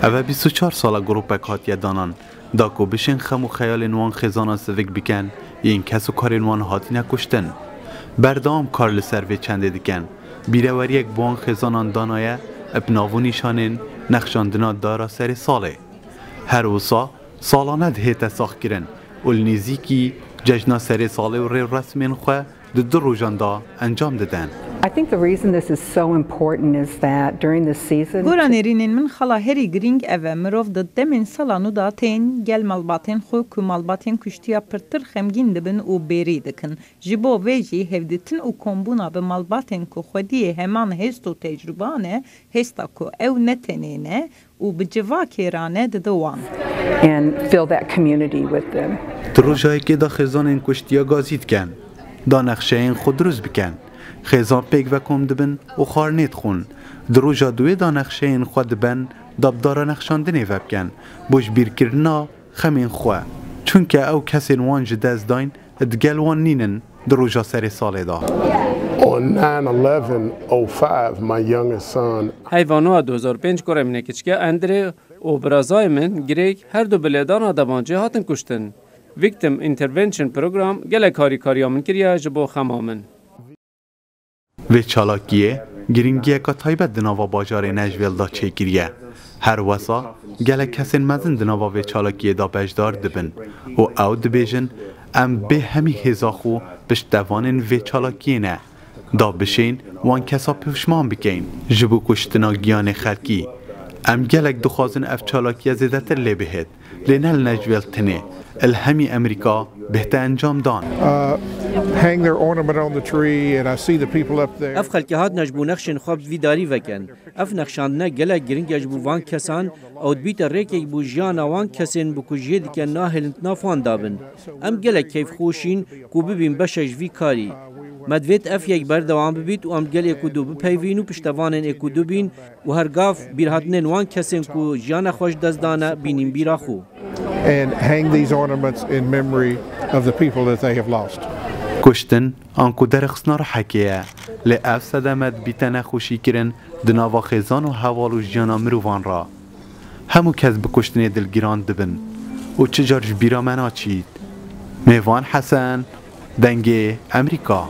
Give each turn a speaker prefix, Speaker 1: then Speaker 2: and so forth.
Speaker 1: اوه 24 ساله گروپک هاتیه دانان داکو بشین خم و خیال نوان خزانان سوک بکن این کس و کار نوان هاتی نکشتن بردام کار لسروی چنده دیکن بیروری یک بوان خزانان دانایه ابناو نشانین نخشاندنا دارا سر ساله هر وصا سالانه دهیت ساخ کرن اولنیزی جشنا سر ساله و ری رسمین خواه در روزان دا انجام دادن.
Speaker 2: I think the reason this is so important is that during the season
Speaker 3: گورانرینن من خلا هری گرینگ اوه مروف داده من سالانو دا تین گل مالباتین خو که مالباتین کشتیا پرتر خمگین دبن و بیری دکن جبو ویجی هفدتن و کمبونا به مالباتین که خودی همان هست و تجربانه هستا که او نتنینه و بجوا کیرانه دوان
Speaker 2: and fill that community with them.
Speaker 1: در جایی که دا خزان این کشتیا گازید کن دا نقشه این خود روز بکن خزان پیک و کم دبن و خار نید خون درو جادوی دا نقشه این خود دبن دابدارا نقشاندنی وبکن بوش بیر کرنا خمین خواه چونکه او کسی وان جدز داین ادگل وان نینن درو جا سر سال دا.
Speaker 4: On 9/11/05 my youngest son
Speaker 5: حیوانو 2005 کرم نکچکه اندره و برازای من گریک هر دو بلیدان آدمانجه هاتن کشتن Victim Intervention Program گله کاری من کریه جبو خمامن
Speaker 1: و چالاکیه گرینگیه که تایبت دناوا باجار نجویل دا چه گریه هر وسا گله کسین مزن دناوا و چالاکیه دا بجدار دبن و او دبیجن ام به همی هزاخو بشتوانین و چالاکیه نه دا بشین وان کسا پشمان بکین جبو کشتنا گیان خلکی ام گلک دخوازن اف چالاکیه زیده تر لی بهید لینل نجویل تنه الهمی امریکا بهتر انجام دان
Speaker 4: hang their ornament on the tree and I see the people up there.
Speaker 5: اف خلکی هات نجبو نقشن خواب ویداری وکن اف نقشاندنه گله گرینگ اجبو وان کسان او دبیت ریکی بو جانا وان کسین بو کجیه دیکن ناهلنت نافان دابن ام گله کیف خوشین کو ببین بشش وی کاری مدویت اف یک بردوام ببید و ام گله کو دو بپیوین و پشتوانن اکو دو بین و هرگاف بیرهاتنن وان کسین کو جانا خوش دزدانه بینیم بیراخو
Speaker 4: And hang these ornaments in memory of the people that they have lost.
Speaker 1: کشتن آنکو درخصنا را حکیه لعف صدمت بیتن خوشی کرن دناوا خیزان و حوال و جانا مروان را همو کس بکشتن دلگیران دبن و چجارج بیرا منا چید میوان حسن دنگ امریکا